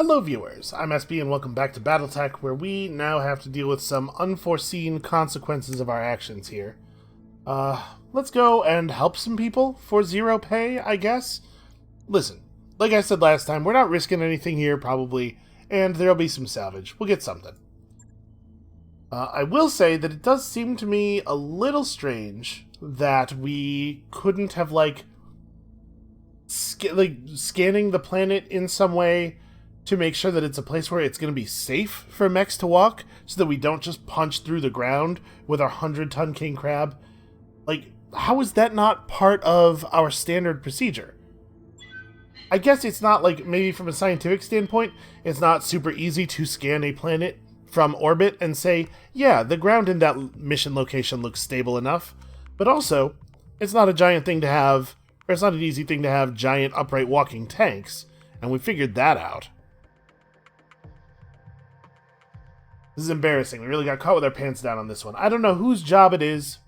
Hello viewers, I'm SB and welcome back to BattleTech, where we now have to deal with some unforeseen consequences of our actions here. Let's go and help some people for zero pay, I guess? Listen, like I said last time, we're not risking anything here, probably, and there'll be some salvage. We'll get something. I will say that it does seem to me a little strange that we couldn't have, scanning the planet in some way to make sure that it's a place where it's going to be safe for mechs to walk, so that we don't just punch through the ground with our 100-ton king crab. Like, how is that not part of our standard procedure? I guess it's not, maybe from a scientific standpoint, it's not super easy to scan a planet from orbit and say, yeah, the ground in that mission location looks stable enough. But also, it's not a giant thing to have, or it's not an easy thing to have giant upright walking tanks, and we figured that out. This is embarrassing. We really got caught with our pants down on this one. I don't know whose job it is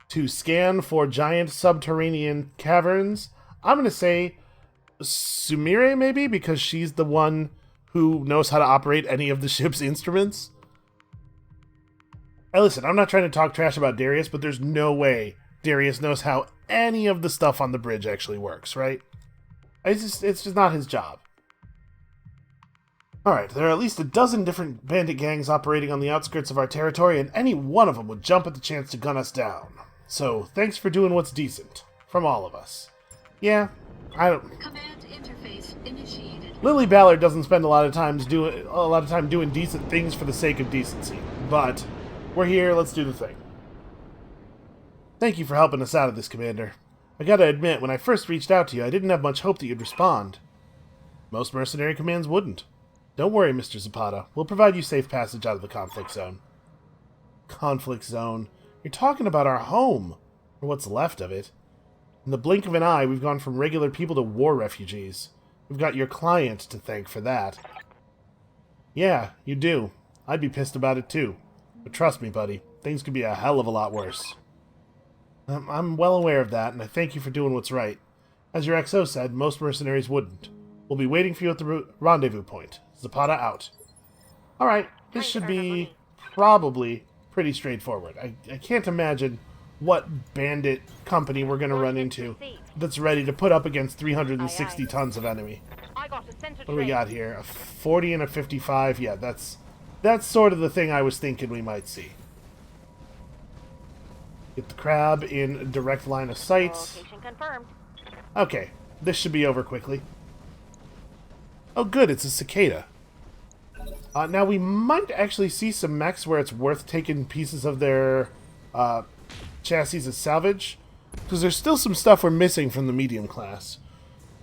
to scan for giant subterranean caverns. I'm going to say Sumire, maybe, because she's the one who knows how to operate any of the ship's instruments. Hey, listen, I'm not trying to talk trash about Darius, but there's no way Darius knows how any of the stuff on the bridge actually works, right? It's just not his job. Alright, there are at least a dozen different bandit gangs operating on the outskirts of our territory, and any one of them would jump at the chance to gun us down. So, thanks for doing what's decent. From all of us. Yeah, I don't... Command interface initiated. Lily Ballard doesn't spend a lot of time doing decent things for the sake of decency. But, we're here, let's do the thing. Thank you for helping us out of this, Commander. I gotta admit, when I first reached out to you, I didn't have much hope that you'd respond. Most mercenary commands wouldn't. Don't worry, Mr. Zapata. We'll provide you safe passage out of the conflict zone. Conflict zone? You're talking about our home, or what's left of it. In the blink of an eye, we've gone from regular people to war refugees. We've got your client to thank for that. Yeah, you do. I'd be pissed about it too. But trust me, buddy, things could be a hell of a lot worse. I'm well aware of that, and I thank you for doing what's right. As your XO said, most mercenaries wouldn't. We'll be waiting for you at the rendezvous point. Zapata out. Alright, this should be probably pretty straightforward. I can't imagine what bandit company we're going to run into that's ready to put up against 360 tons of enemy. What do we got here? A 40 and a 55? Yeah, that's sort of the thing I was thinking we might see. Get the crab in direct line of sight. Okay, this should be over quickly. Oh good, it's a cicada. Now we might actually see some mechs where it's worth taking pieces of their chassis as salvage, because there's still some stuff we're missing from the medium class.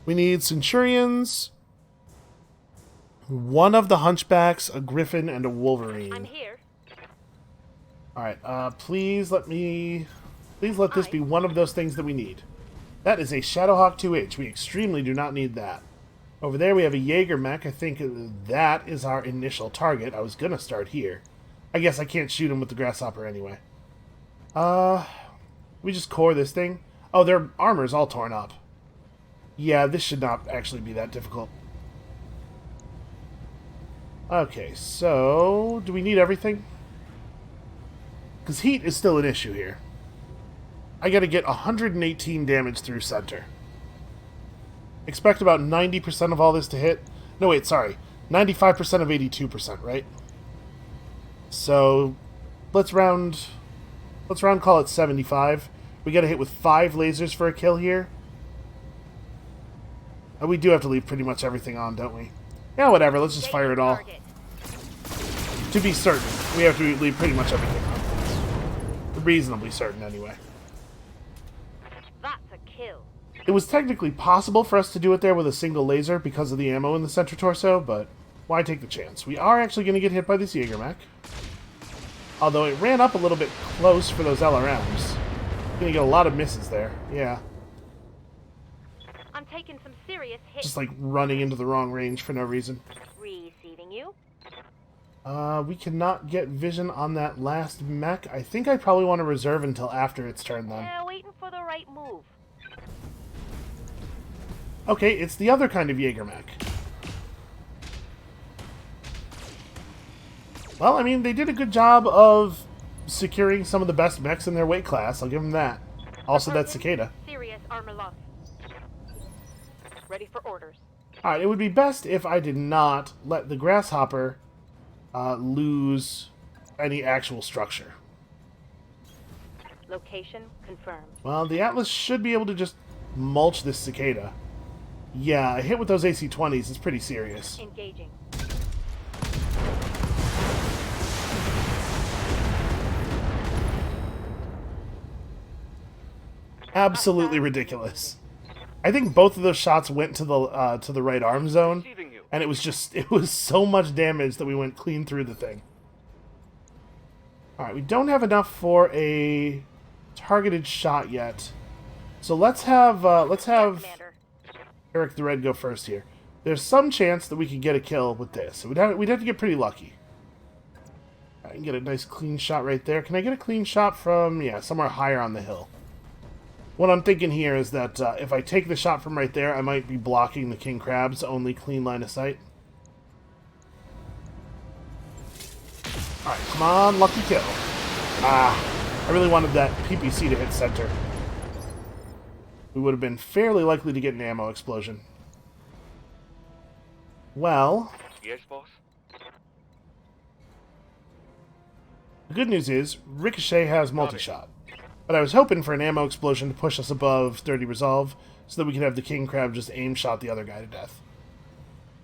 We need Centurions, one of the Hunchbacks, a Griffin, and a Wolverine. I'm here. Alright, please let this be one of those things that we need. That is a Shadowhawk 2H. We extremely do not need that. Over there we have a Jaeger mech. I think that is our initial target. I was going to start here. I guess I can't shoot him with the Grasshopper anyway. We just core this thing. Oh, their armor's all torn up. Yeah, this should not actually be that difficult. Okay, so do we need everything? Because heat is still an issue here. I gotta get 118 damage through center. Expect about 90% of all this to hit. No, wait, sorry. 95% of 82%, right? So, let's round call it 75. We gotta hit with 5 lasers for a kill here. And we do have to leave pretty much everything on, don't we? Yeah, whatever, let's just fire it all. To be certain, we have to leave pretty much everything on. Reasonably certain, anyway. That's a kill. It was technically possible for us to do it there with a single laser because of the ammo in the center torso, but why take the chance? We are actually going to get hit by this Jaeger mech. Although it ran up a little bit close for those LRMs. Going to get a lot of misses there, yeah. I'm taking some serious hits. Just like running into the wrong range for no reason. Receiving you. We cannot get vision on that last mech. I think I probably want to reserve until after its turn then. Yeah, waiting for the right move. Okay, it's the other kind of Jaeger mech. Well, I mean, they did a good job of securing some of the best mechs in their weight class. I'll give them that. Also, that Reporting cicada. Serious armor loss. Ready for orders. Alright, it would be best if I did not let the grasshopper lose any actual structure. Location confirmed. Well, the Atlas should be able to just mulch this cicada. Yeah, a hit with those AC-20s is pretty serious. Engaging. Absolutely ridiculous. I think both of those shots went to the right arm zone, and it was so much damage that we went clean through the thing. All right, we don't have enough for a targeted shot yet, so let's have Commander. Eric the Red go first here. There's some chance that we could get a kill with this. So we'd have to get pretty lucky. I can get a nice clean shot right there. Can I get a clean shot from, yeah, somewhere higher on the hill? What I'm thinking here is that if I take the shot from right there, I might be blocking the king crab's only clean line of sight. Alright, come on, lucky kill. Ah, I really wanted that PPC to hit center. We would have been fairly likely to get an ammo explosion. Well, Yes, boss. the good news is, Ricochet has multi-shot. But I was hoping for an ammo explosion to push us above 30 resolve, so that we could have the king crab just aim shot the other guy to death.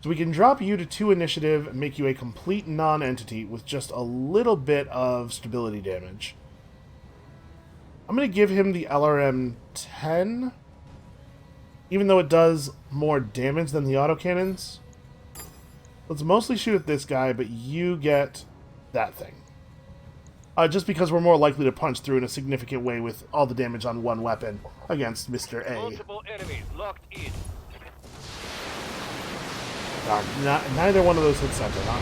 So we can drop you to 2 initiative and make you a complete non-entity with just a little bit of stability damage. I'm going to give him the LRM 10, even though it does more damage than the autocannons. Let's mostly shoot at this guy, but you get that thing. Just because we're more likely to punch through in a significant way with all the damage on one weapon against Mr. A. Multiple enemies locked in. Neither one of those hit center, huh?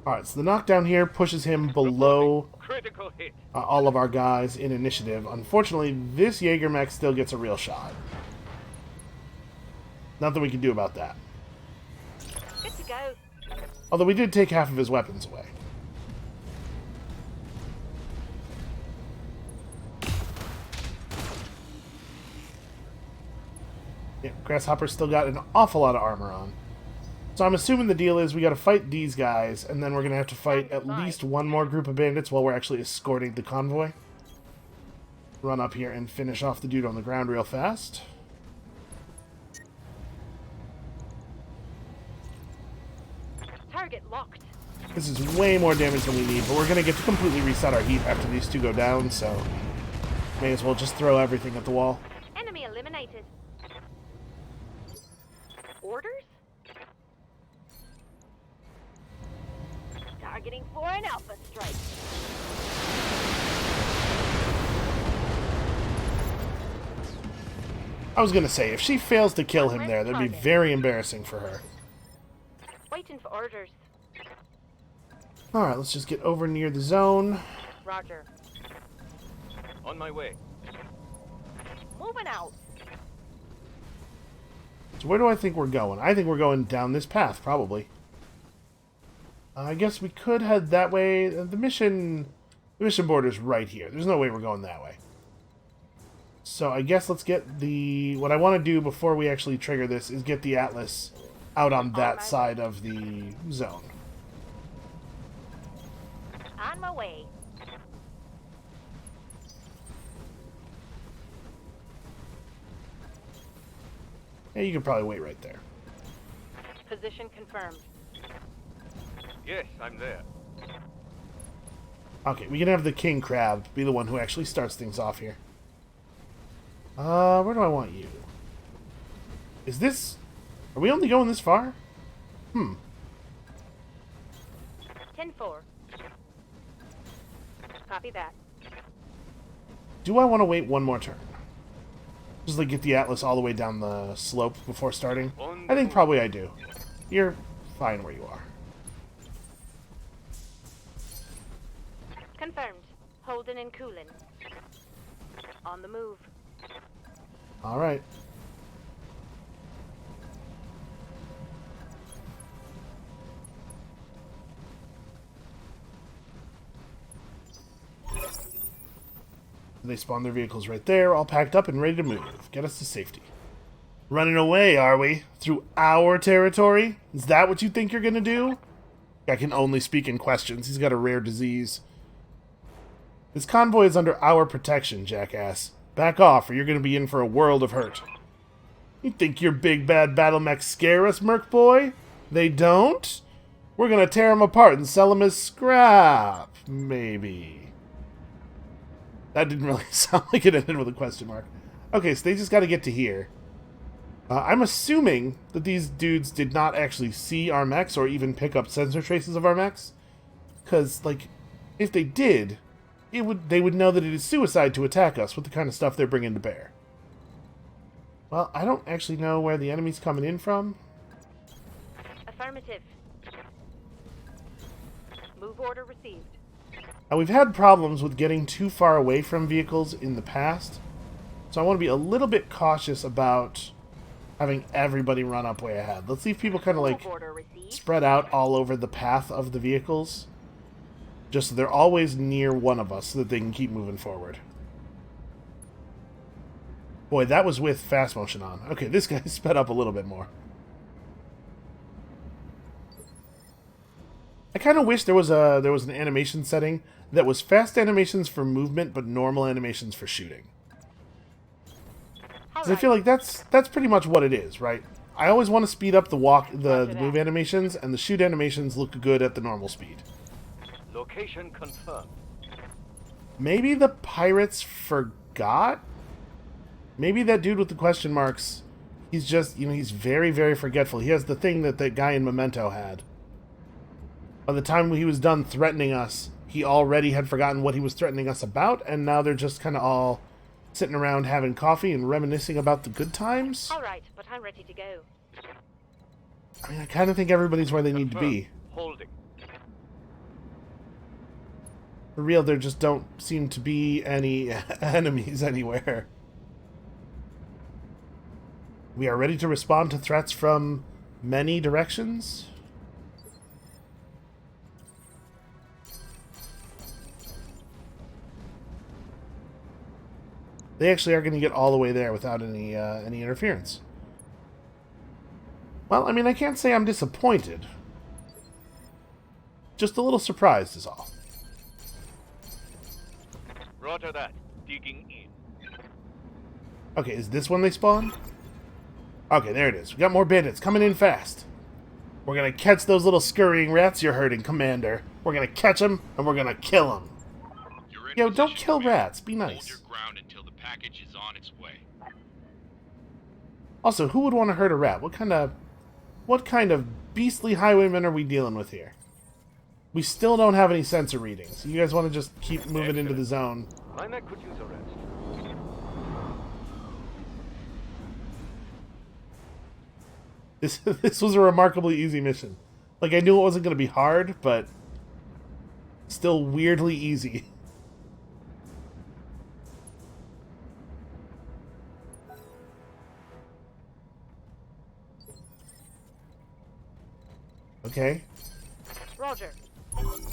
Alright, so the knockdown here pushes him below Critical hit. all of our guys in initiative. Unfortunately, this Jaeger mech still gets a real shot. Nothing we can do about that. Good to go. Although we did take half of his weapons away. Yeah, Grasshopper's still got an awful lot of armor on. So I'm assuming the deal is we gotta fight these guys, and then we're gonna have to fight at least one more group of bandits while we're actually escorting the convoy. Run up here and finish off the dude on the ground real fast. Target locked. This is way more damage than we need, but we're gonna get to completely reset our heat after these two go down, so may as well just throw everything at the wall. Enemy eliminated. Orders? Targeting for an alpha strike. I was gonna say, if she fails to kill him there, that'd be very embarrassing for her. Waiting for orders. Alright, let's just get over near the zone. Roger. On my way. Moving out. So where do I think we're going? I think we're going down this path, probably. I guess we could head that way. The mission border's right here. There's no way we're going that way. So I guess let's get the... What I want to do before we actually trigger this is get the Atlas out on that side of the zone. On my way. Yeah, you can probably wait right there. Position confirmed. Yes, I'm there. Okay, we can have the king crab be the one who actually starts things off here. Where do I want you? Is this... Are we only going this far? 10-4. Copy that. Do I want to wait one more turn? Just like get the Atlas all the way down the slope before starting? I think probably I do. You're fine where you are. Confirmed. Holding and cooling. On the move. Alright. They spawn their vehicles right there, all packed up and ready to move. Get us to safety. Running away, are we? Through our territory? Is that what you think you're gonna do? I can only speak in questions. He's got a rare disease. This convoy is under our protection, jackass. Back off, or you're gonna be in for a world of hurt. You think your big bad battle mechs scare us, Merc Boy? They don't? We're gonna tear them apart and sell them as scrap. Maybe. That didn't really sound like it ended with a question mark. Okay, so they just gotta get to here. I'm assuming that these dudes did not actually see our mechs or even pick up sensor traces of our mechs. Because, like, if they did, they would know that it is suicide to attack us with the kind of stuff they're bringing to bear. Well, I don't actually know where the enemy's coming in from. Affirmative. Move order received. Now, we've had problems with getting too far away from vehicles in the past, so I want to be a little bit cautious about having everybody run up way ahead. Let's leave people kind of like spread out all over the path of the vehicles, just so they're always near one of us so that they can keep moving forward. Boy, that was with fast motion on. Okay, this guy sped up a little bit more. I kind of wish there was an animation setting that was fast animations for movement, but normal animations for shooting. Because I feel like that's pretty much what it is, right? I always want to speed up the move animations, and the shoot animations look good at the normal speed. Location confirmed. Maybe the pirates forgot? Maybe that dude with the question marks, he's just, he's very, very forgetful. He has the thing that that guy in Memento had. By the time he was done threatening us, he already had forgotten what he was threatening us about, and now they're just kind of all sitting around having coffee and reminiscing about the good times. All right, but I'm ready to go. I mean, I kind of think everybody's where they need to be. Holding. For real, there just don't seem to be any enemies anywhere. We are ready to respond to threats from many directions. They actually are going to get all the way there without any interference. Well, I mean, I can't say I'm disappointed. Just a little surprised is all. Roger that. Digging in. Okay, is this when they spawn? Okay, there it is. We got more bandits coming in fast. We're going to catch those little scurrying rats you're herding, Commander. We're going to catch them, and we're going to kill them. Yo, don't kill rats. Be nice. Hold your ground until the package is on its way. Also, who would want to hurt a rat? What kind of beastly highwaymen are we dealing with here? We still don't have any sensor readings. You guys want to just keep moving into the zone. My mech could use a rest. This was a remarkably easy mission. Like, I knew it wasn't going to be hard, but still weirdly easy. Okay. Roger.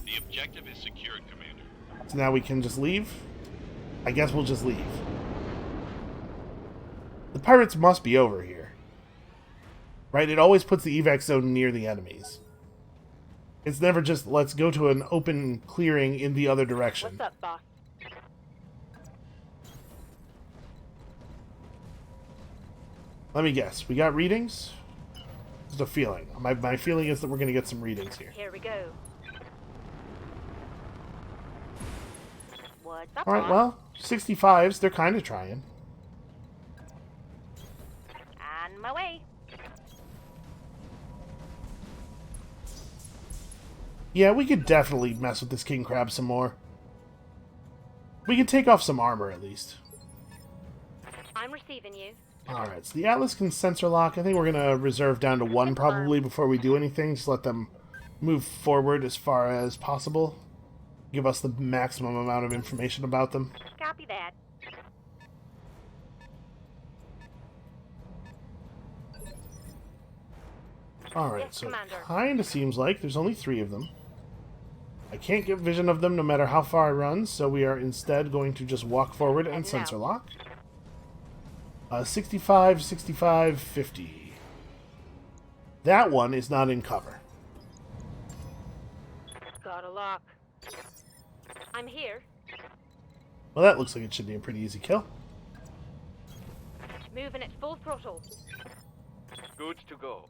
The objective is secured, Commander. So now we can just leave? I guess we'll just leave. The pirates must be over here. Right? It always puts the evac zone near the enemies. It's never just, let's go to an open clearing in the other direction. What's up, boss? Let me guess. We got readings? Just a feeling. My feeling is that we're going to get some readings here. Here we go. What's up, Alright, boss? well, 65s, they're kind of trying. On my way. Yeah, we could definitely mess with this king crab some more. We can take off some armor, at least. I'm receiving you. Alright, so the Atlas can sensor lock. I think we're going to reserve down to one probably before we do anything. Just let them move forward as far as possible. Give us the maximum amount of information about them. Copy that. Alright, Yes, so it Commander. kinda seems like there's only 3 of them. I can't get vision of them no matter how far I run, so we are instead going to just walk forward and Heading sensor out. lock. 65, 65, 50. That one is not in cover. Got a lock. I'm here. Well, that looks like it should be a pretty easy kill. Moving at full throttle. Good to go.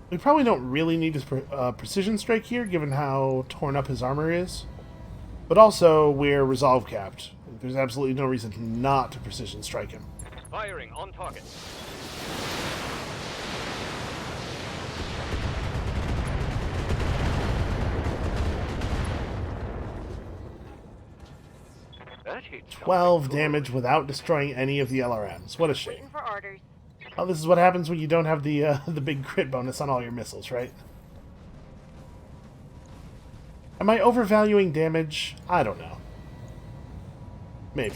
We probably don't really need his precision strike here, given how torn up his armor is. But also, we're resolve capped. There's absolutely no reason not to precision strike him. Firing on target. That hit 12 something damage good. without destroying any of the LRMs. What a shame. Waiting for orders. Oh, this is what happens when you don't have the the big crit bonus on all your missiles, right? Am I overvaluing damage? I don't know. Maybe.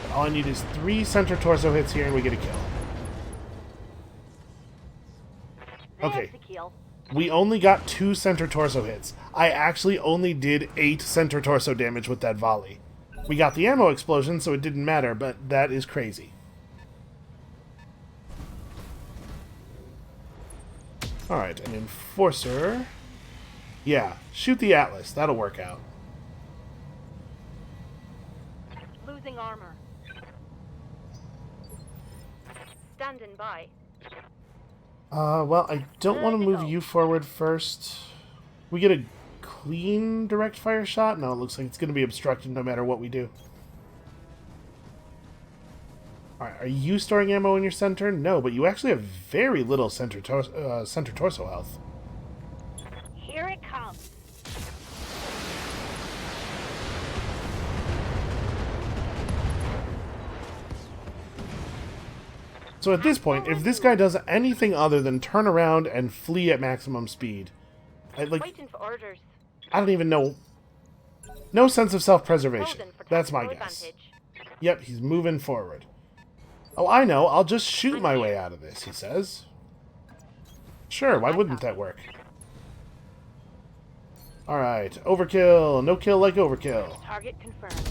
But all I need is 3 center torso hits here and we get a kill. There's Okay. the kill. We only got 2 center torso hits. I actually only did 8 center torso damage with that volley. We got the ammo explosion, so it didn't matter, but that is crazy. Alright, an enforcer. Yeah, shoot the Atlas. That'll work out. Losing armor. Standing by. Well, I don't want to Good to move go. you forward first. We get a clean direct fire shot? No, it looks like it's going to be obstructed no matter what we do. Alright, are you storing ammo in your center? No, but you actually have very little center torso health. Here it comes. So at this point, if this guy does anything other than turn around and flee at maximum speed, Waiting for orders. I don't even know. No sense of self-preservation. Holding for That's my tactical guess. advantage. Yep, he's moving forward. Oh, I know. I'll just shoot my way out of this, he says. Sure, why wouldn't that work? Alright, overkill. No kill like overkill. Target confirmed.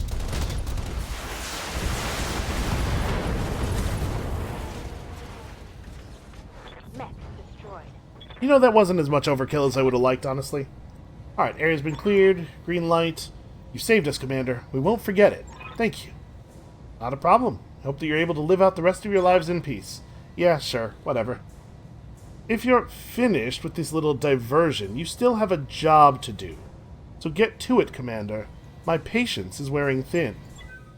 Mech destroyed. You know, that wasn't as much overkill as I would have liked, honestly. Alright, area's been cleared. Green light. You saved us, Commander. We won't forget it. Thank you. Not a problem. Hope that you're able to live out the rest of your lives in peace. Yeah, sure. Whatever. If you're finished with this little diversion, you still have a job to do. So get to it, Commander. My patience is wearing thin.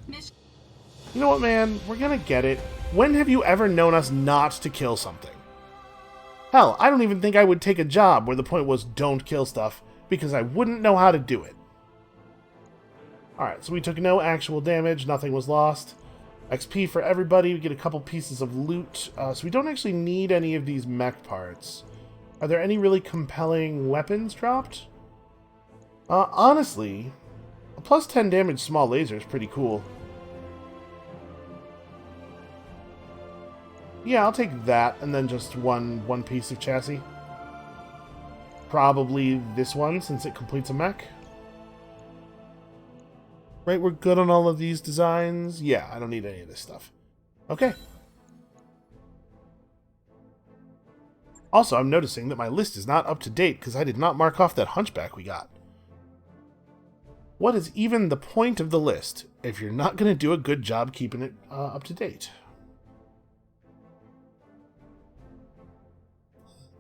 You know what, man? We're gonna get it. When have you ever known us not to kill something? Hell, I don't even think I would take a job where the point was don't kill stuff, because I wouldn't know how to do it. Alright, so we took no actual damage, nothing was lost. XP for everybody, we get a couple pieces of loot, so we don't actually need any of these mech parts. Are there any really compelling weapons dropped? Honestly, a plus 10 damage small laser is pretty cool. Yeah, I'll take that, and then just one piece of chassis. Probably this one, since it completes a mech. Right, we're good on all of these designs? Yeah, I don't need any of this stuff. Okay. Also, I'm noticing that my list is not up to date because I did not mark off that hunchback we got. What is even the point of the list if you're not going to do a good job keeping it up to date?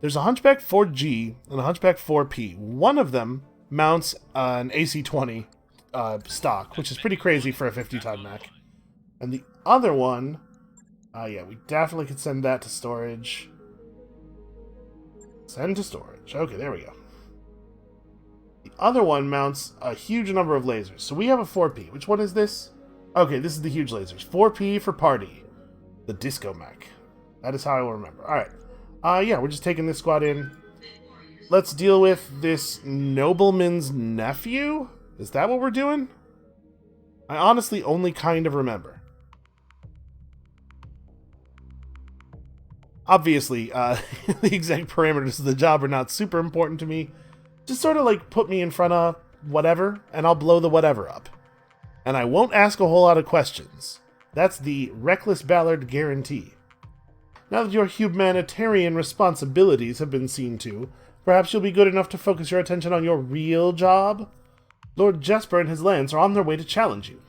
There's a Hunchback 4G and a Hunchback 4P. One of them mounts an AC-20 stock, which is pretty crazy for a 50-ton mech. And the other one, yeah, we definitely could send that to storage. Send to storage. Okay, there we go. The other one mounts a huge number of lasers. So we have a 4P. Which one is this? Okay, this is the huge lasers. 4P for party. The disco mech. That is how I will remember. Alright. Yeah, we're just taking this squad in. Let's deal with this nobleman's nephew? Is that what we're doing? I honestly only kind of remember. Obviously, the exact parameters of the job are not super important to me. Just sort of like put me in front of whatever, and I'll blow the whatever up. And I won't ask a whole lot of questions. That's the Reckless Ballard guarantee. Now that your humanitarian responsibilities have been seen to, perhaps you'll be good enough to focus your attention on your real job? Lord Jesper and his lands are on their way to challenge you.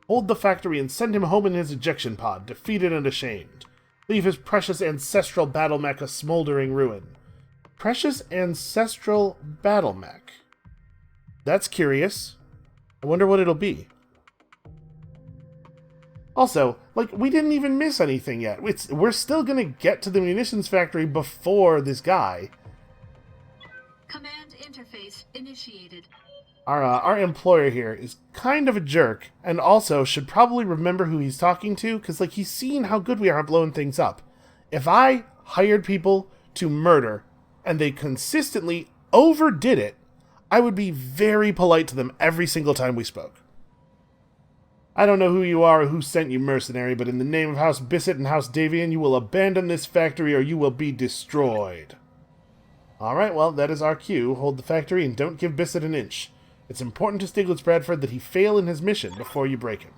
Hold the factory and send him home in his ejection pod, defeated and ashamed. Leave his precious ancestral battle mech a smoldering ruin. Precious ancestral battle mech. That's curious. I wonder what it'll be. Also, like, we didn't even miss anything yet. We're still gonna get to the munitions factory before this guy. Command interface initiated. Our employer here is kind of a jerk, and also should probably remember who he's talking to, because, like, he's seen how good we are at blowing things up. If I hired people to murder, and they consistently overdid it, I would be very polite to them every single time we spoke. I don't know who you are or who sent you, mercenary, but in the name of House Bissett and House Davian, you will abandon this factory or you will be destroyed. Alright, well, that is our cue. Hold the factory and don't give Bissett an inch. It's important to Stiglitz Bradford that he fail in his mission before you break him.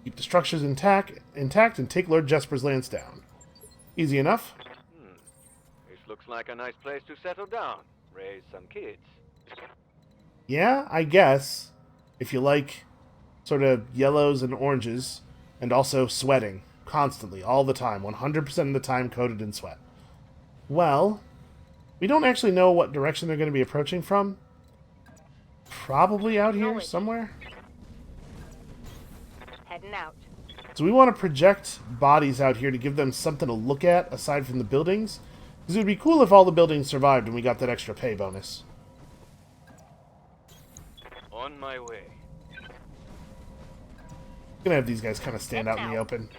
Keep the structures intact and take Lord Jesper's lands down. Easy enough. This looks like a nice place to settle down. Raise some kids. Yeah, I guess. If you like sort of yellows and oranges, and also sweating. Constantly, all the time. 100% of the time coated in sweat. Well, we don't actually know what direction they're going to be approaching from. Probably out here somewhere. Heading out. So we want to project bodies out here to give them something to look at aside from the buildings. Because it would be cool if all the buildings survived and we got that extra pay bonus. On my way. Gonna have these guys kind of stand out in the open.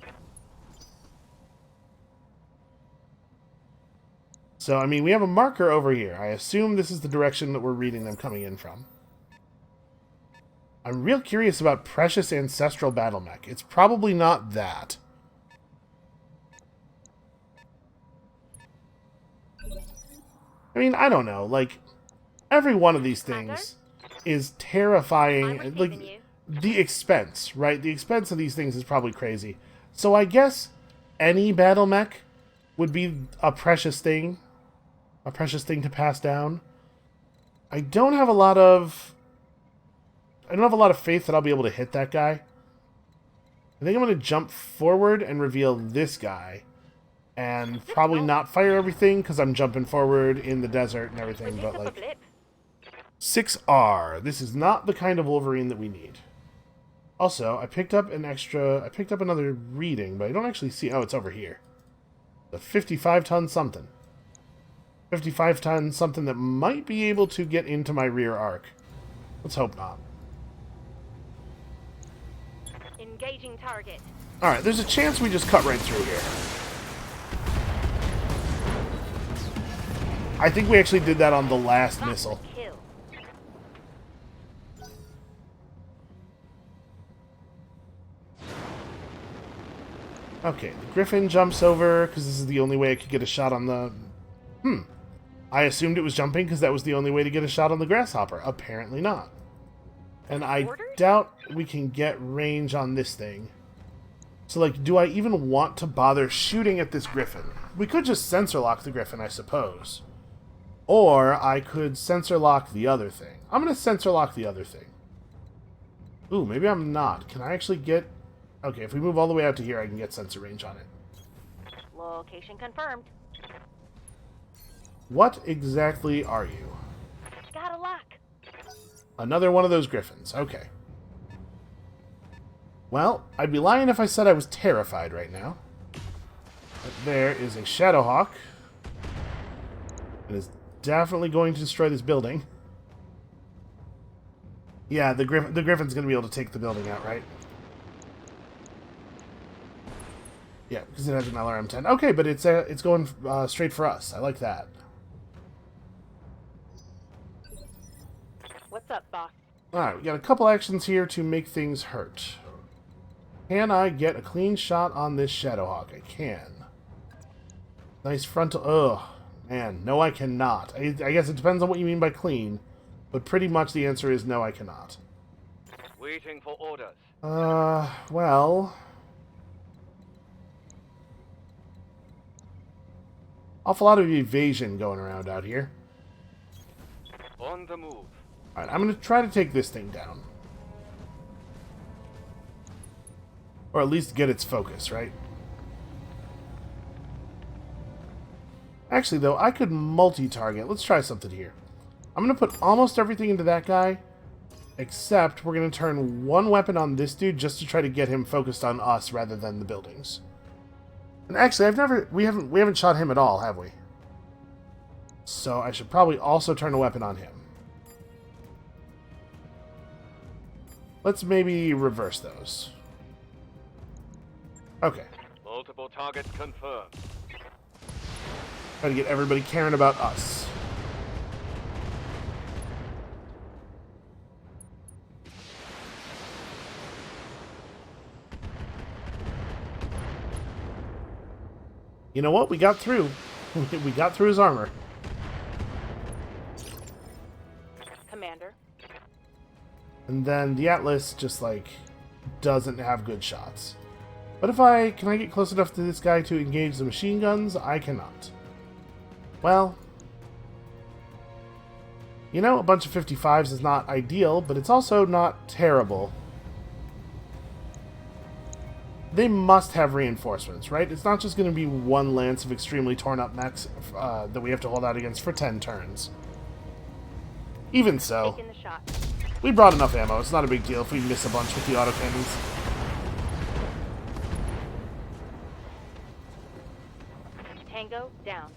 So, I mean, we have a marker over here. I assume this is the direction that we're reading them coming in from. I'm real curious about Precious Ancestral Battle Mech. It's probably not that. I mean, I don't know. Like, every one of these things is terrifying. Like, the expense, right? The expense of these things is probably crazy. So I guess any battle mech would be a precious thing. A precious thing to pass down. I don't have a lot of faith that I'll be able to hit that guy. I think I'm going to jump forward and reveal this guy. And probably not fire everything because I'm jumping forward in the desert and everything. But like 6R. This is not the kind of Wolverine that we need. Also, I picked up another reading, but I don't actually see... Oh, it's over here. The 55-ton something. 55-ton something that might be able to get into my rear arc. Let's hope not. Engaging target. Alright, there's a chance we just cut right through here. I think we actually did that on the last missile. Kill. Okay, the Griffin jumps over, because this is the only way I could get a shot on the... I assumed it was jumping, because that was the only way to get a shot on the Grasshopper. Apparently not. And I doubt we can get range on this thing. So, like, do I even want to bother shooting at this Griffin? We could just sensor lock the Griffin, I suppose. Or I could sensor lock the other thing. I'm going to sensor lock the other thing. Ooh, maybe I'm not. Can I actually get... Okay, if we move all the way out to here, I can get sensor range on it. Location confirmed. What exactly are you? Got a lock. Another one of those Griffins. Okay. Well, I'd be lying if I said I was terrified right now. But there is a Shadowhawk. It is definitely going to destroy this building. Yeah, the Griffin's going to be able to take the building out, right? Yeah, because it has an LRM-10. Okay, but it's going straight for us. I like that. What's up, boss? Alright, we got a couple actions here to make things hurt. Can I get a clean shot on this Shadowhawk? I can. Nice frontal... Ugh. Man, no I cannot. I guess it depends on what you mean by clean, but pretty much the answer is no I cannot. Waiting for orders. Well... Awful lot of evasion going around out here. On the move. Alright, I'm going to try to take this thing down. Or at least get its focus, right? Actually, though, I could multi-target. Let's try something here. I'm going to put almost everything into that guy, except we're going to turn one weapon on this dude just to try to get him focused on us rather than the buildings. And actually, we haven't shot him at all, have we? So I should probably also turn a weapon on him. Let's maybe reverse those. Okay. Multiple targets confirmed. Try to get everybody caring about us. You know what? We got through. We got through his armor. Commander. And then the Atlas just, like, doesn't have good shots. But can I get close enough to this guy to engage the machine guns? I cannot. Well, you know, a bunch of 55s is not ideal, but it's also not terrible. They must have reinforcements, right? It's not just going to be one lance of extremely torn up mechs that we have to hold out against for 10 turns. Even so, Taking the shot. we brought enough ammo. It's not a big deal if we miss a bunch with the autocannons. Tango down.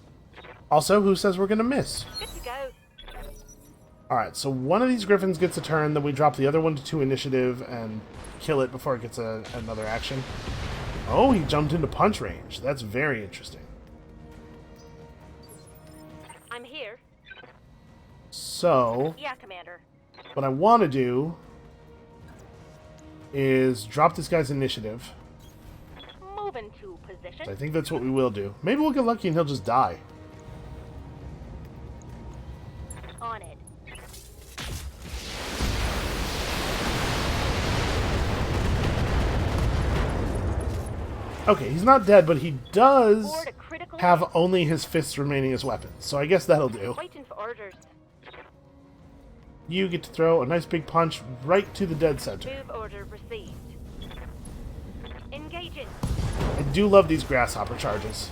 Also, who says we're going to miss? Good to go. Alright, so one of these griffins gets a turn, then we drop the other one to 2 initiative and kill it before it gets another action. Oh, he jumped into punch range. That's very interesting. I'm here. So, Yeah, Commander. what I want to do is drop this guy's initiative. Moving to position. I think that's what we will do. Maybe we'll get lucky and he'll just die. On it. Okay, he's not dead, but he does Board a critical have hit. only his fists remaining as weapons. So I guess that'll do. Waiting for orders. You get to throw a nice big punch right to the dead center. Move order received. Engaging. I do love these grasshopper charges.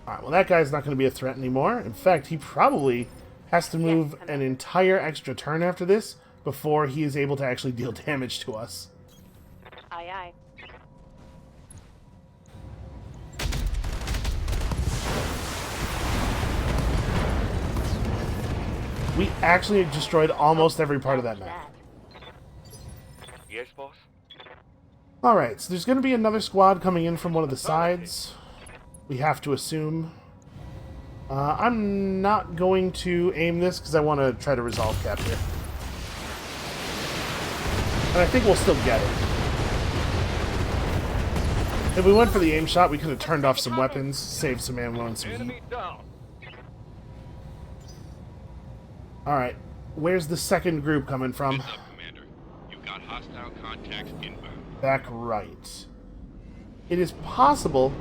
Alright, well that guy's not going to be a threat anymore. In fact, he probably has to move an entire extra turn after this before he is able to actually deal damage to us. Aye, aye. We actually destroyed almost every part of that map. Yes, boss? Alright, so there's going to be another squad coming in from one of the sides. We have to assume. I'm not going to aim this because I want to try to resolve cap here. And I think we'll still get it. If we went for the aim shot, we could have turned off some weapons, saved some ammo and some heat. Enemy down. Alright, where's the second group coming from? Heads up, Commander. You've got hostile contacts inbound. Back right. It is possible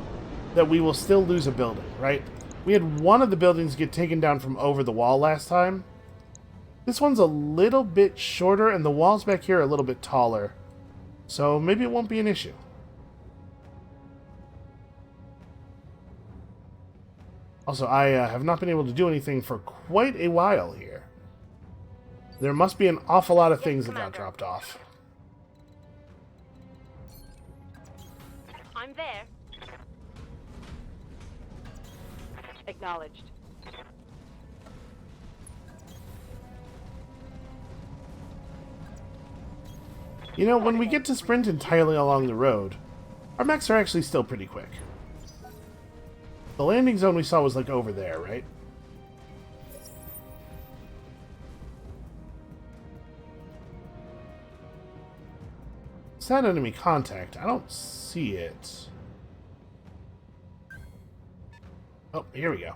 that we will still lose a building, right? We had one of the buildings get taken down from over the wall last time. This one's a little bit shorter, and the walls back here are a little bit taller. So maybe it won't be an issue. Also, I have not been able to do anything for quite a while here. There must be an awful lot of things that got dropped off. I'm there. Acknowledged. You know, when we get to sprint entirely along the road, our mechs are actually still pretty quick. The landing zone we saw was like over there, right? Is that enemy contact? I don't see it. Oh, here we go.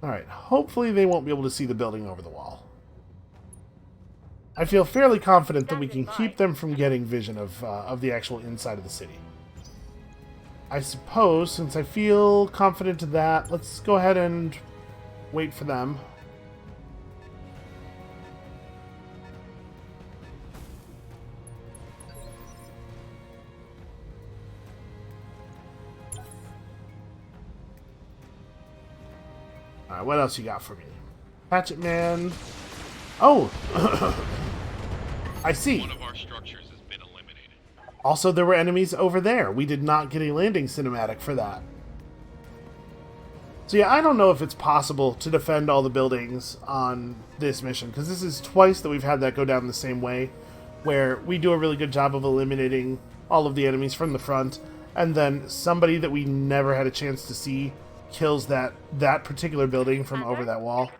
Alright, hopefully they won't be able to see the building over the wall. I feel fairly confident that we can keep them from getting vision of the actual inside of the city. I suppose, since I feel confident in that, let's go ahead and wait for them. Alright, what else you got for me? Hatchet Man. Oh! I see. One of our structures has been eliminated. Also, there were enemies over there. We did not get a landing cinematic for that. So yeah, I don't know if it's possible to defend all the buildings on this mission, because this is twice that we've had that go down the same way, where we do a really good job of eliminating all of the enemies from the front, and then somebody that we never had a chance to see kills that particular building from over that wall.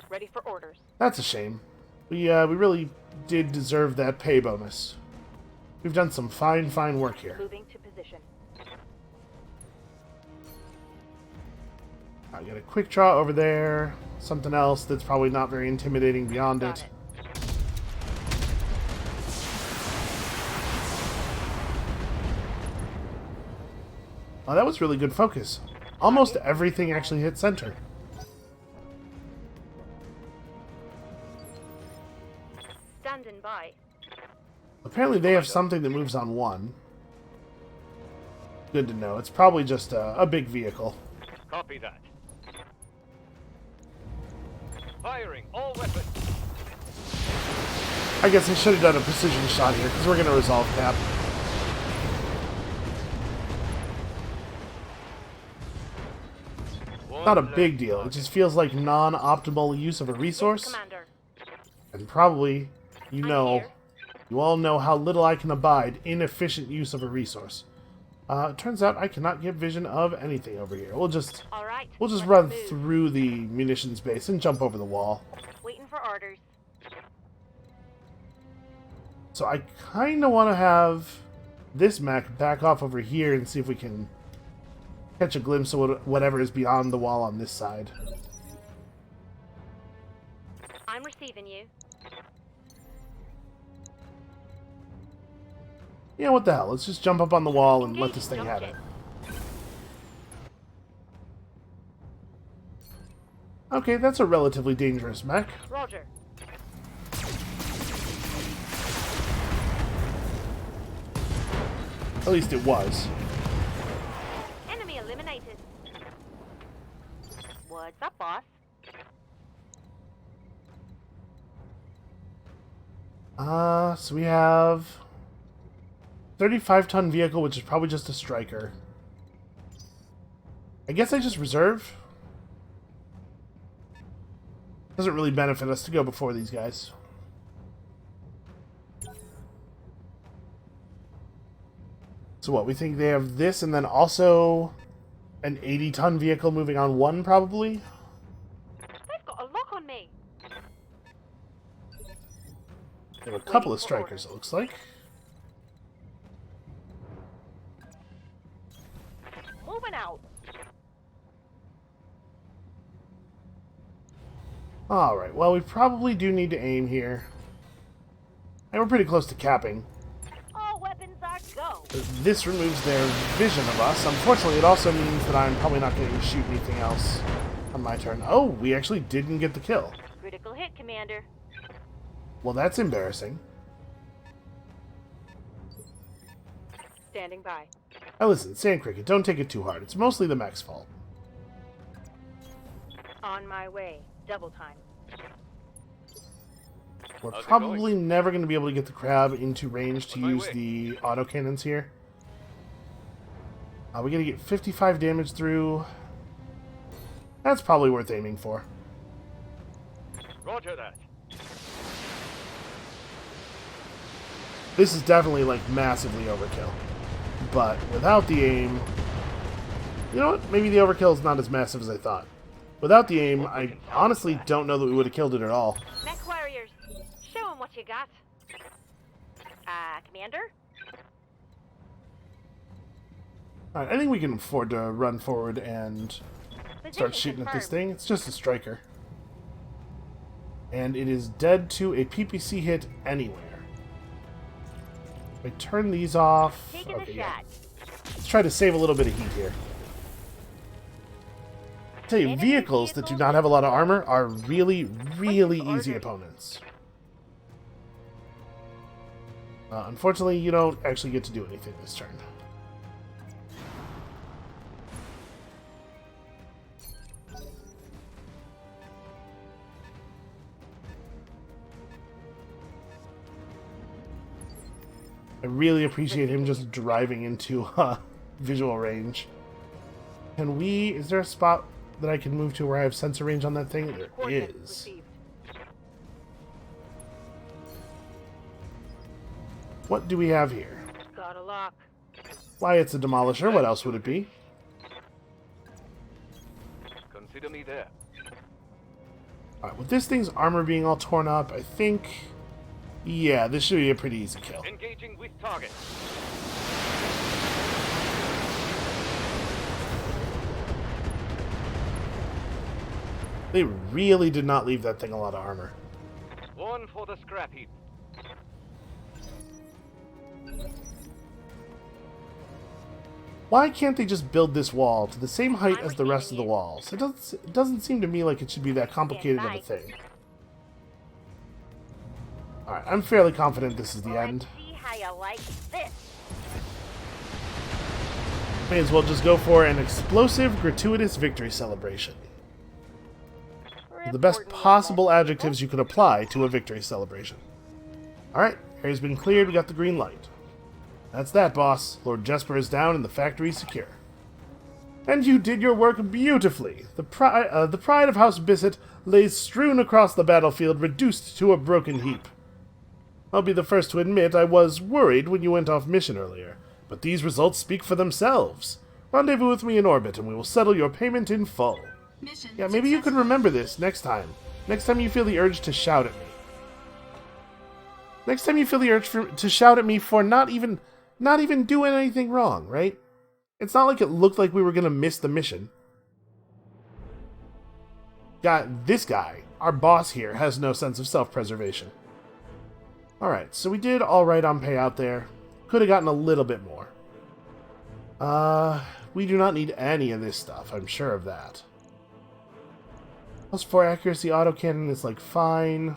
Ready for orders. That's a shame. We really did deserve that pay bonus. We've done some fine work here. Moving to position. I got a quick draw over there. Something else that's probably not very intimidating beyond Got it. Oh, that was really good focus. Almost everything actually hit center. Standing by. Apparently they have something that moves on one. Good to know. It's probably just a big vehicle. Copy that. Firing all weapons. I guess I should have done a precision shot here, because we're going to resolve cap. Not a big deal. It just feels like non-optimal use of a resource. Commander. And probably, you here. all know how little I can abide inefficient use of a resource. It turns out I cannot get vision of anything over here. We'll just All right. run let's move. through the munitions base and jump over the wall. Waiting for orders. So I kind of want to have this mech back off over here and see if we can catch a glimpse of whatever is beyond the wall on this side. I'm receiving you. Yeah, what the hell? Let's just jump up on the wall and let this thing Engage have jump it. Okay, that's a relatively dangerous mech. Roger. At least it was. Enemy eliminated. What's up, boss? So we have 35-ton vehicle, which is probably just a striker. I guess I just reserve. Doesn't really benefit us to go before these guys. So what, we think they have this and then also an 80-ton vehicle moving on one, probably? They've got a lock on me. They have a couple of strikers, it looks like. Moving out. Alright, well, we probably do need to aim here. And we're pretty close to capping. All weapons are go. This removes their vision of us. Unfortunately, it also means that I'm probably not going to shoot anything else on my turn. Oh, we actually didn't get the kill. Critical hit, Commander. Well, that's embarrassing. Standing by. Now listen, Sand Cricket, don't take it too hard. It's mostly the mech's fault. On my way. Double time. We're How's it probably never going to be able to get the crab into range to On my use way. the autocannons here. We're going to get 55 damage through. That's probably worth aiming for. Roger that. This is definitely, like, massively overkill. but without the aim... You know what? Maybe the overkill is not as massive as I thought. Without the aim, I honestly don't know that we would have killed it at all. Mech warriors, show 'em what you got. Commander? Alright, I think we can afford to run forward and start Position shooting at this confirmed. thing. It's just a striker. And it is dead to a PPC hit anywhere. If I turn these off... Taking Okay, a yeah. shot. Let's try to save a little bit of heat here. I tell you, Enemy vehicles that do vehicles not have a lot of armor are really, really Waiting for easy orders. opponents. Unfortunately, you don't actually get to do anything this turn. I really appreciate him just driving into visual range. Can we... Is there a spot that I can move to where I have sensor range on that thing? There Coordinates is. received. What do we have here? Got a lock. Why, it's a demolisher. What else would it be? Consider me there. Alright, with this thing's armor being all torn up, I think... Yeah, this should be a pretty easy kill. Engaging with target. They really did not leave that thing a lot of armor. One for the scrap heap. Why can't they just build this wall to the same height I'm as the rest of the receiving you. walls? It doesn't seem to me like it should be that complicated of a by. thing. Alright, I'm fairly confident this is the Let's end. see how you like this. May as well just go for an explosive, gratuitous victory celebration. The best Reporting possible that. adjectives you could apply to a victory celebration. Alright, area's been cleared, we got the green light. That's that, boss. Lord Jesper is down and the factory's secure. And you did your work beautifully. The pride of House Bissett lays strewn across the battlefield, reduced to a broken heap. I'll be the first to admit I was worried when you went off mission earlier, but these results speak for themselves. Rendezvous with me in orbit, and we will settle your payment in full. Mission Yeah, maybe you can successful. remember this next time. Next time you feel the urge to shout at me. Next time you feel the urge to shout at me for not even doing anything wrong, right? It's not like it looked like we were gonna miss the mission. This guy, our boss here, has no sense of self-preservation. Alright, so we did alright on payout there. Could have gotten a little bit more. We do not need any of this stuff, I'm sure of that. +4 accuracy autocannon is like fine.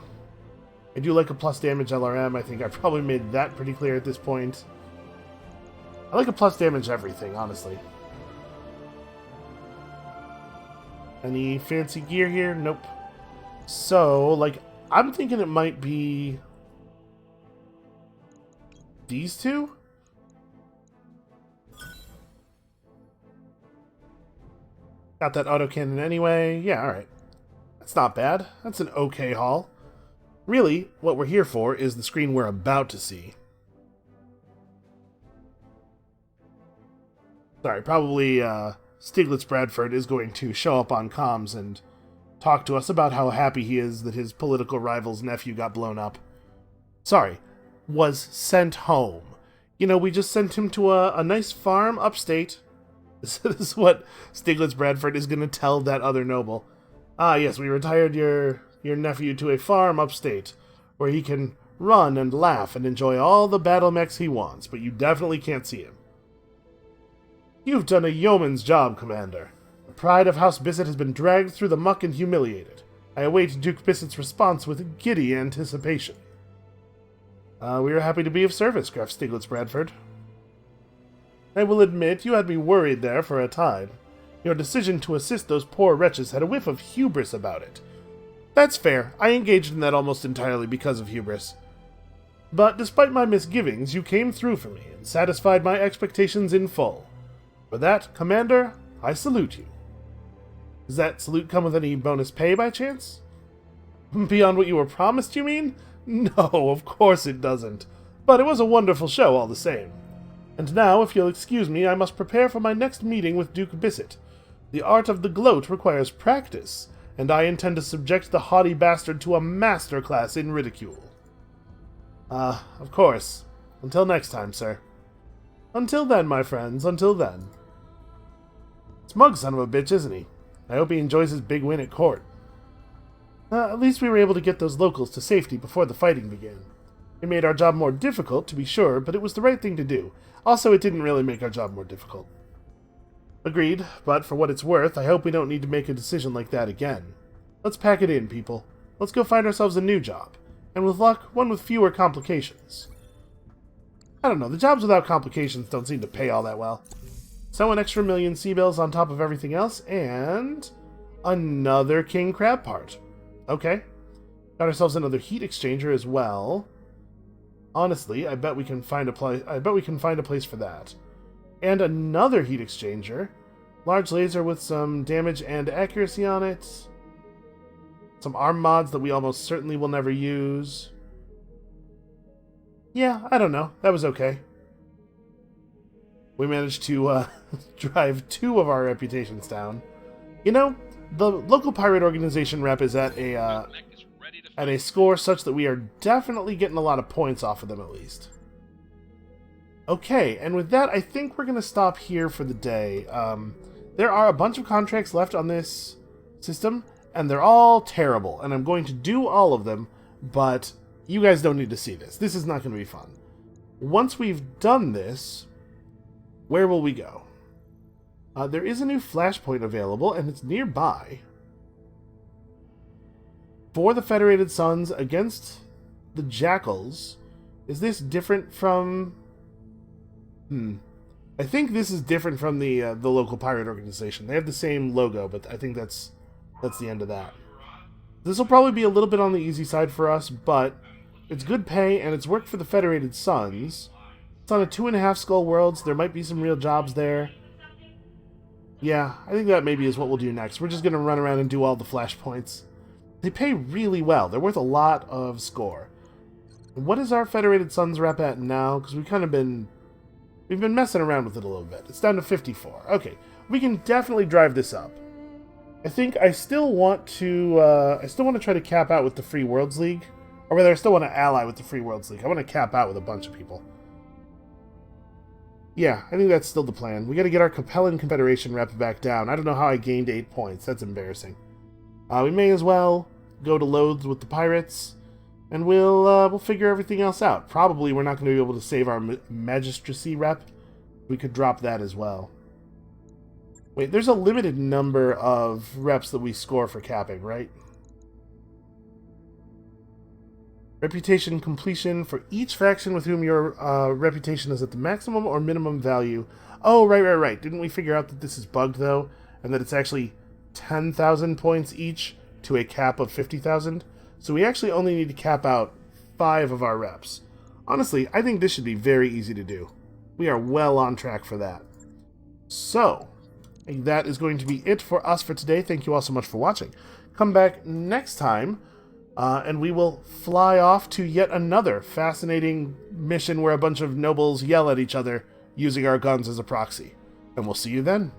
I do like a plus damage LRM, I think I probably made that pretty clear at this point. I like a plus damage everything, honestly. Any fancy gear here? Nope. So, like, I'm thinking it might be these two? Got that autocannon anyway. Yeah, alright. That's not bad. That's an okay haul. Really, what we're here for is the screen we're about to see. Sorry, probably Stiglitz Bradford is going to show up on comms and talk to us about how happy he is that his political rival's nephew got blown up. Sorry, was sent home. You know, we just sent him to a nice farm upstate. This is what Stiglitz Bradford is going to tell that other noble. Ah, yes, we retired your nephew to a farm upstate, where he can run and laugh and enjoy all the battle mechs he wants, but you definitely can't see him. You've done a yeoman's job, Commander. The pride of House Bissett has been dragged through the muck and humiliated. I await Duke Bissett's response with giddy anticipation. We are happy to be of service, Graf Stiglitz Bradford. I will admit you had me worried there for a time. Your decision to assist those poor wretches had a whiff of hubris about it. That's fair. I engaged in that almost entirely because of hubris. But despite my misgivings, you came through for me and satisfied my expectations in full. For that, Commander, I salute you. Does that salute come with any bonus pay by chance? Beyond what you were promised, you mean? No, of course it doesn't. But it was a wonderful show all the same. And now, if you'll excuse me, I must prepare for my next meeting with Duke Bissett. The art of the gloat requires practice, and I intend to subject the haughty bastard to a master class in ridicule. Of course. Until next time, sir. Until then, my friends, until then. Smug son of a bitch, isn't he? I hope he enjoys his big win at court. At least we were able to get those locals to safety before the fighting began. It made our job more difficult, to be sure, but it was the right thing to do. Also, it didn't really make our job more difficult. Agreed, but for what it's worth, I hope we don't need to make a decision like that again. Let's pack it in, people. Let's go find ourselves a new job. And with luck, one with fewer complications. I don't know, the jobs without complications don't seem to pay all that well. So an extra million sea bells on top of everything else, and another king crab part. Okay. Got ourselves another heat exchanger as well. Honestly, I bet we can find a place for that. And another heat exchanger. Large laser with some damage and accuracy on it. Some arm mods that we almost certainly will never use. Yeah, I don't know. That was okay. We managed to drive 2 of our reputations down. You know, the local pirate organization rep is at a score such that we are definitely getting a lot of points off of them at least. Okay, and with that, I think we're going to stop here for the day. There are a bunch of contracts left on this system, and they're all terrible, and I'm going to do all of them, but you guys don't need to see this. This is not going to be fun. Once we've done this, where will we go? There is a new Flashpoint available, and it's nearby. For the Federated Sons against the Jackals. Is this different from... I think this is different from the local pirate organization. They have the same logo, but I think that's the end of that. This will probably be a little bit on the easy side for us, but it's good pay, and it's worked for the Federated Sons. It's on a 2.5 skull worlds. There might be some real jobs there. Yeah, I think that maybe is what we'll do next. We're just going to run around and do all the flashpoints. They pay really well. They're worth a lot of score. And what is our Federated Sons rep at now? Because we've been messing around with it a little bit. It's down to 54. Okay, we can definitely drive this up. I think I still want to try to cap out with the Free Worlds League. Or rather, I still want to ally with the Free Worlds League. I want to cap out with a bunch of people. Yeah, I think that's still the plan. We got to get our Capellan Confederation rep back down. I don't know how I gained 8 points. That's embarrassing. We may as well go to Loathes with the pirates, and we'll figure everything else out. Probably we're not going to be able to save our Magistracy rep. We could drop that as well. Wait, there's a limited number of reps that we score for capping, right? Reputation completion for each faction with whom your reputation is at the maximum or minimum value. Oh, right. Didn't we figure out that this is bugged, though? And that it's actually 10,000 points each to a cap of 50,000? So we actually only need to cap out 5 of our reps. Honestly, I think this should be very easy to do. We are well on track for that. So, that is going to be it for us for today. Thank you all so much for watching. Come back next time, and we will fly off to yet another fascinating mission where a bunch of nobles yell at each other using our guns as a proxy. And we'll see you then.